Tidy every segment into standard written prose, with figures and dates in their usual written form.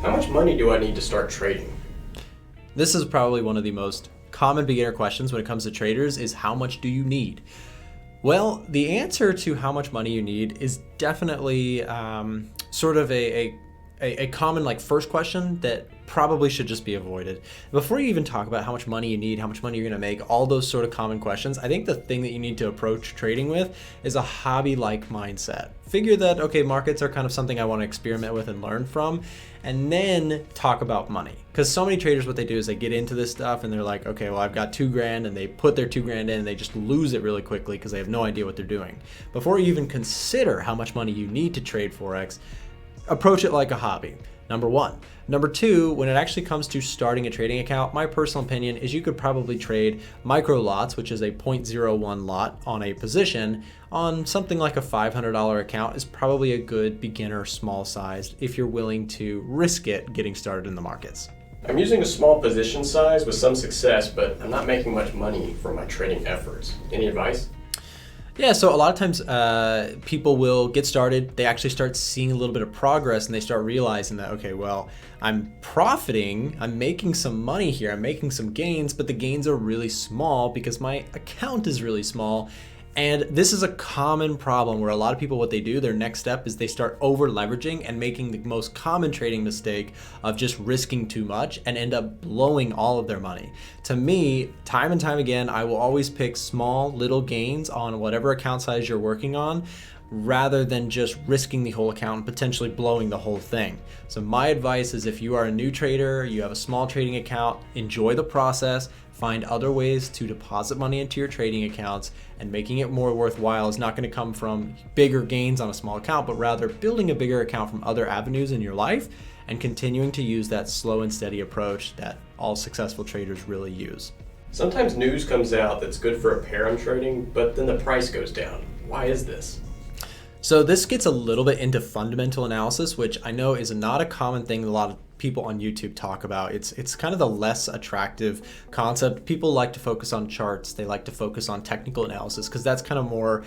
How much money do I need to start trading? This is probably one of the most common beginner questions when it comes to traders is how much do you need? Well, the answer to how much money you need is definitely sort of a common first question that probably should just be avoided. Before you even talk about how much money you need, how much money you're gonna make, all those sort of common questions, I think the thing that you need to approach trading with is a hobby-like mindset. Figure that, okay, markets are kind of something I wanna experiment with and learn from, and then talk about money. Because so many traders, what they do is they get into this stuff and they're like, okay, well, I've got $2,000, and they put their $2,000 in and they just lose it really quickly because they have no idea what they're doing. Before you even consider how much money you need to trade Forex, approach it like a hobby, number one. Number two, when it actually comes to starting a trading account, my personal opinion is you could probably trade micro lots, which is a 0.01 lot on a position, on something like a $500 account is probably a good beginner small sized if you're willing to risk it getting started in the markets. I'm using a small position size with some success, but I'm not making much money from my trading efforts. Any advice? Yeah, so a lot of times people will get started, they actually start seeing a little bit of progress and they start realizing that, okay, well, I'm profiting, I'm making some money here, I'm making some gains, but the gains are really small because my account is really small. And this is a common problem where a lot of people, what they do, their next step is they start over leveraging and making the most common trading mistake of just risking too much and end up blowing all of their money. To me, time and time again, I will always pick small little gains on whatever account size you're working on, rather than just risking the whole account and potentially blowing the whole thing. So my advice is if you are a new trader, you have a small trading account, enjoy the process, find other ways to deposit money into your trading accounts, and making it more worthwhile is not going to come from bigger gains on a small account, but rather building a bigger account from other avenues in your life and continuing to use that slow and steady approach that all successful traders really use. Sometimes news comes out that's good for a pair I'm trading, but then the price goes down. Why is this? So this gets a little bit into fundamental analysis, which I know is not a common thing a lot of people on YouTube talk about. It's kind of the less attractive concept. People like to focus on charts. They like to focus on technical analysis because that's kind of more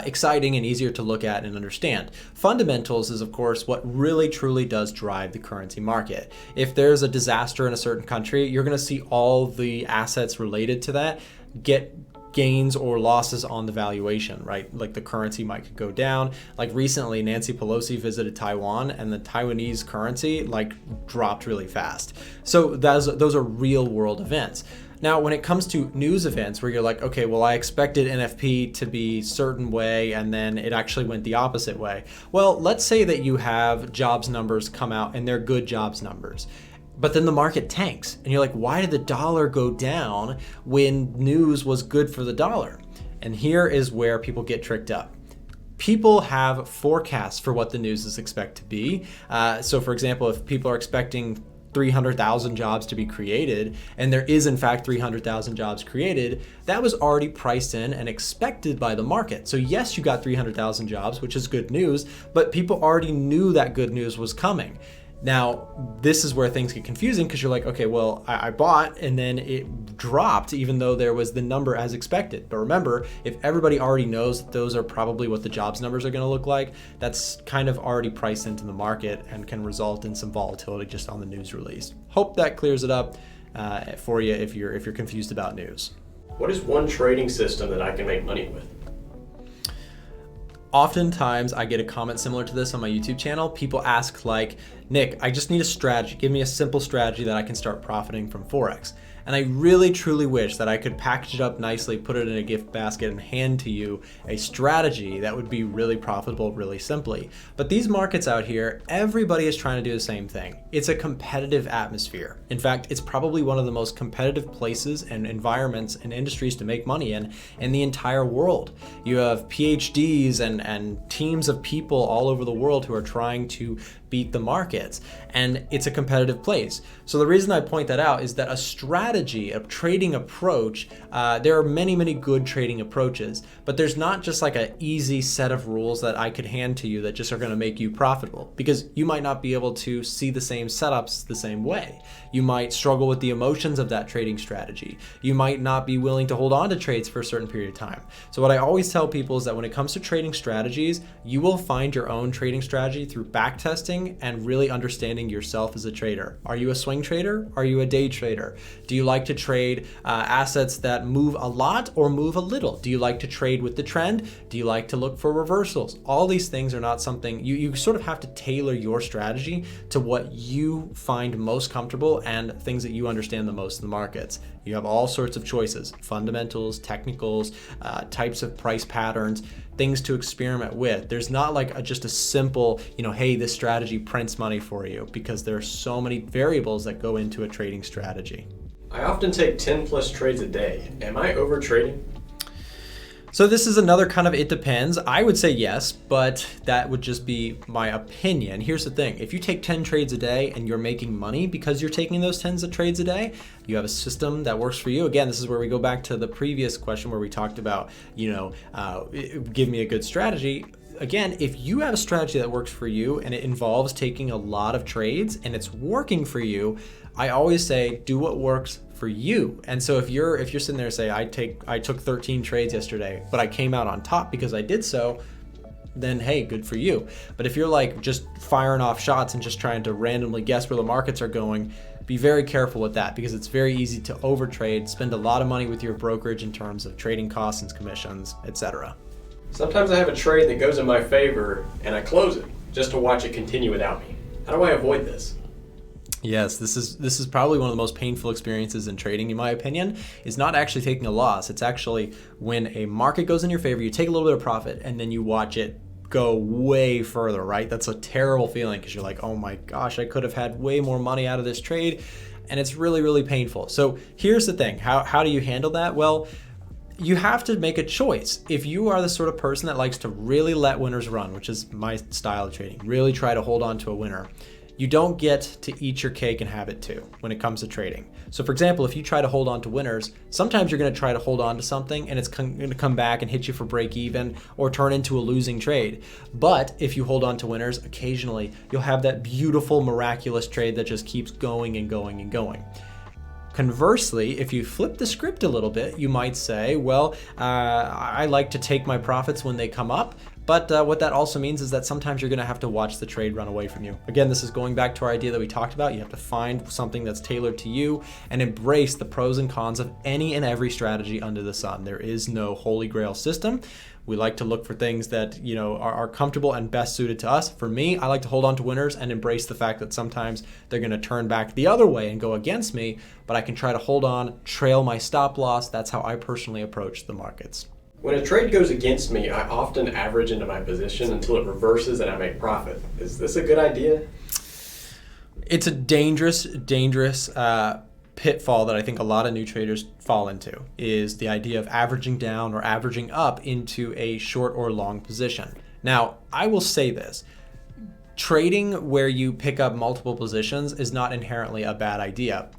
exciting and easier to look at and understand. Fundamentals is, of course, what really truly does drive the currency market. If there's a disaster in a certain country, you're going to see all the assets related to that get gains or losses on the valuation, right? Like the currency might go down. Like recently, Nancy Pelosi visited Taiwan and the Taiwanese currency dropped really fast. So those are real world events. Now, when it comes to news events where you're like, okay, well, I expected NFP to be a certain way and then it actually went the opposite way. Well, let's say that you have jobs numbers come out and they're good jobs numbers. But then the market tanks and you're like, why did the dollar go down when news was good for the dollar? And here is where people get tricked up. People have forecasts for what the news is expected to be. So for example, if people are expecting 300,000 jobs to be created, and there is in fact 300,000 jobs created, that was already priced in and expected by the market. So yes, you got 300,000 jobs, which is good news, but people already knew that good news was coming. Now, this is where things get confusing because you're like, okay, well, I bought and then it dropped even though there was the number as expected. But remember, if everybody already knows that those are probably what the jobs numbers are going to look like, that's kind of already priced into the market and can result in some volatility just on the news release. Hope that clears it up for you if you're confused about news. What is one trading system that I can make money with? Oftentimes I get a comment similar to this on my YouTube channel. People ask like, Nick, I just need a strategy. Give me a simple strategy that I can start profiting from Forex. And I really truly wish that I could package it up nicely, put it in a gift basket and hand to you a strategy that would be really profitable really simply. But these markets out here, everybody is trying to do the same thing. It's a competitive atmosphere. In fact, it's probably one of the most competitive places and environments and industries to make money in the entire world. You have PhDs and teams of people all over the world who are trying to beat the markets, and it's a competitive place. So the reason I point that out is that a strategy strategy, a trading approach, there are many, many good trading approaches, but there's not just like an easy set of rules that I could hand to you that just are going to make you profitable, because you might not be able to see the same setups the same way. You might struggle with the emotions of that trading strategy. You might not be willing to hold on to trades for a certain period of time. So what I always tell people is that when it comes to trading strategies, you will find your own trading strategy through back testing and really understanding yourself as a trader. Are you a swing trader? Are you a day trader? Do you like to trade assets that move a lot or move a little? Do you like to trade with the trend? Do you like to look for reversals? All these things are not something you sort of have to tailor your strategy to what you find most comfortable and things that you understand the most in the markets. You have all sorts of choices: fundamentals, technicals, types of price patterns, things to experiment with. There's not like just a simple, hey, this strategy prints money for you, because there are so many variables that go into a trading strategy. I often take 10 plus trades a day. Am I over trading? So this is another kind of, it depends. I would say yes, but that would just be my opinion. Here's the thing: if you take 10 trades a day and you're making money because you're taking those tens of trades a day, you have a system that works for you. Again, this is where we go back to the previous question where we talked about, give me a good strategy. Again, if you have a strategy that works for you and it involves taking a lot of trades and it's working for you, I always say do what works for you. And so if you're sitting there and say, I took 13 trades yesterday, but I came out on top because I did so, then hey, good for you. But if you're like just firing off shots and just trying to randomly guess where the markets are going, be very careful with that, because it's very easy to overtrade, spend a lot of money with your brokerage in terms of trading costs and commissions, etc. Sometimes I have a trade that goes in my favor and I close it just to watch it continue without me. How do I avoid this? Yes, this is probably one of the most painful experiences in trading, in my opinion, is not actually taking a loss. It's actually when a market goes in your favor, you take a little bit of profit and then you watch it go way further, right? That's a terrible feeling, because you're like, oh my gosh, I could have had way more money out of this trade, and it's really, really painful. So here's the thing: how do you handle that? Well, you have to make a choice. If you are the sort of person that likes to really let winners run, which is my style of trading, really try to hold on to a winner, you don't get to eat your cake and have it too when it comes to trading. So for example, if you try to hold on to winners, sometimes you're going to try to hold on to something and it's going to come back and hit you for break even or turn into a losing trade. But if you hold on to winners, occasionally you'll have that beautiful, miraculous trade that just keeps going and going and going. Conversely, if you flip the script a little bit, you might say, well, I like to take my profits when they come up, but what that also means is that sometimes you're going to have to watch the trade run away from you. Again, this is going back to our idea that we talked about. You have to find something that's tailored to you and embrace the pros and cons of any and every strategy under the sun. There is no holy grail system. We like to look for things that are comfortable and best suited to us. For me, I like to hold on to winners and embrace the fact that sometimes they're going to turn back the other way and go against me, but I can try to hold on, trail my stop loss. That's how I personally approach the markets. When a trade goes against me, I often average into my position until it reverses and I make profit. Is this a good idea? It's a dangerous pitfall that I think a lot of new traders fall into, is the idea of averaging down or averaging up into a short or long position. Now, I will say this: trading where you pick up multiple positions is not inherently a bad idea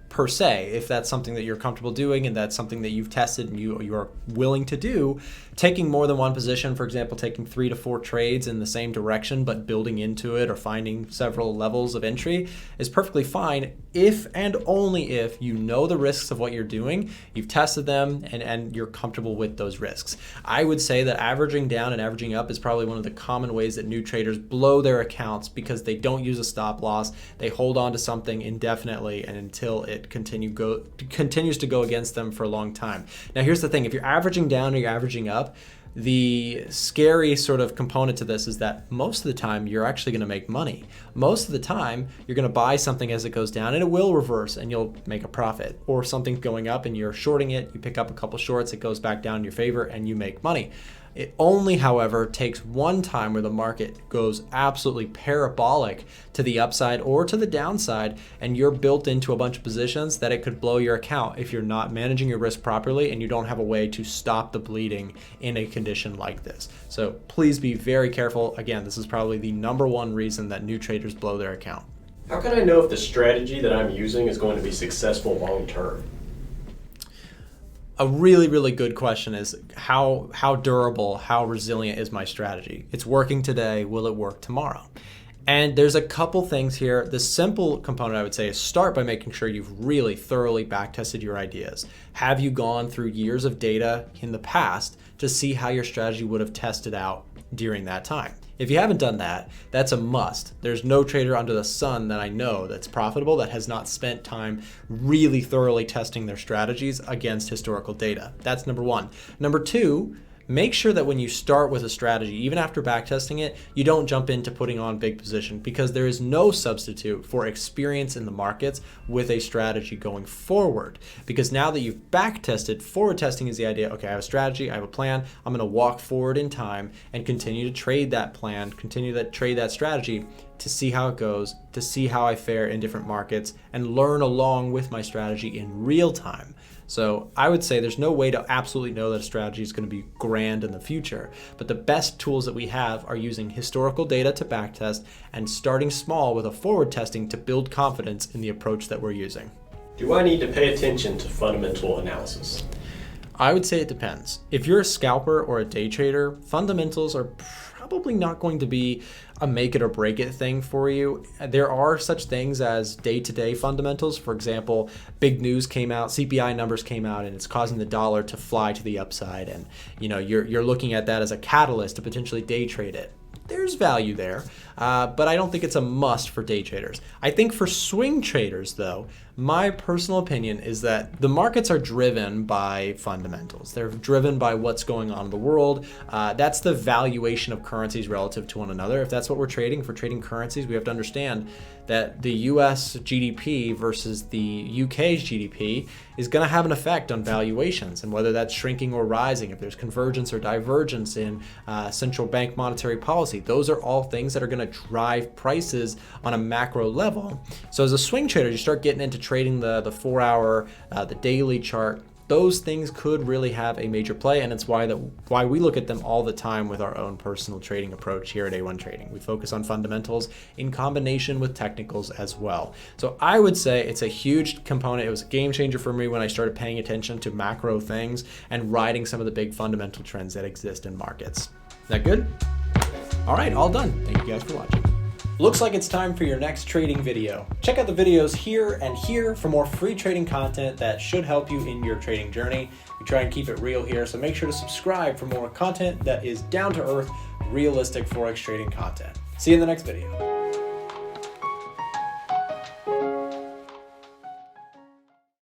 per se, if that's something that you're comfortable doing and that's something that you've tested and you are willing to do. Taking more than one position, for example, taking 3 to 4 trades in the same direction but building into it or finding several levels of entry is perfectly fine, if and only if you know the risks of what you're doing, you've tested them, and you're comfortable with those risks. I would say that averaging down and averaging up is probably one of the common ways that new traders blow their accounts, because they don't use a stop loss. They hold on to something indefinitely and until it continues to go against them for a long time. Now, here's the thing: if you're averaging down or you're averaging up, the scary sort of component to this is that most of the time you're actually going to make money. Most of the time you're going to buy something as it goes down and it will reverse and you'll make a profit. Or something's going up and you're shorting it, you pick up a couple shorts, it goes back down in your favor and you make money. It only, however, takes one time where the market goes absolutely parabolic to the upside or to the downside, and you're built into a bunch of positions that it could blow your account if you're not managing your risk properly and you don't have a way to stop the bleeding in a condition like this. So please be very careful. Again, this is probably the number one reason that new traders blow their account. How can I know if the strategy that I'm using is going to be successful long term? A really, really good question is how durable, how resilient is my strategy? It's working today, will it work tomorrow? And there's a couple things here. The simple component I would say is start by making sure you've really thoroughly backtested your ideas. Have you gone through years of data in the past to see how your strategy would have tested out during that time? If you haven't done that, that's a must. There's no trader under the sun that I know that's profitable that has not spent time really thoroughly testing their strategies against historical data. That's number one. Number two, make sure that when you start with a strategy, even after backtesting it, you don't jump into putting on big position, because there is no substitute for experience in the markets with a strategy going forward. Because now that you've backtested, forward testing is the idea, okay, I have a strategy, I have a plan, I'm going to walk forward in time and continue to trade that plan, continue to trade that strategy to see how it goes, to see how I fare in different markets, and learn along with my strategy in real time. So I would say there's no way to absolutely know that a strategy is going to be grand in the future, but the best tools that we have are using historical data to backtest and starting small with a forward testing to build confidence in the approach that we're using. Do I need to pay attention to fundamental analysis? I would say it depends. If you're a scalper or a day trader, fundamentals are probably not going to be a make it or break it thing for you. There are such things as day-to-day fundamentals. For example, big news came out, CPI numbers came out, and it's causing the dollar to fly to the upside. And you're looking at that as a catalyst to potentially day trade it. There's value there, but I don't think it's a must for day traders. I think for swing traders, though, my personal opinion is that the markets are driven by fundamentals. They're driven by what's going on in the world. That's the valuation of currencies relative to one another. If that's what we're trading, if we're trading currencies, we have to understand that the US GDP versus the UK's GDP is going to have an effect on valuations, and whether that's shrinking or rising, if there's convergence or divergence in central bank monetary policy. Those are all things that are going to drive prices on a macro level. So as a swing trader, you start getting into trading the 4-hour, the daily chart. Those things could really have a major play, and it's why we look at them all the time with our own personal trading approach here at A1 Trading. We focus on fundamentals in combination with technicals as well. So I would say it's a huge component. It was a game changer for me when I started paying attention to macro things and riding some of the big fundamental trends that exist in markets. Is that good? All right, all done. Thank you guys for watching. Looks like it's time for your next trading video. Check out the videos here and here for more free trading content that should help you in your trading journey. We try and keep it real here, so make sure to subscribe for more content that is down to earth, realistic Forex trading content. See you in the next video.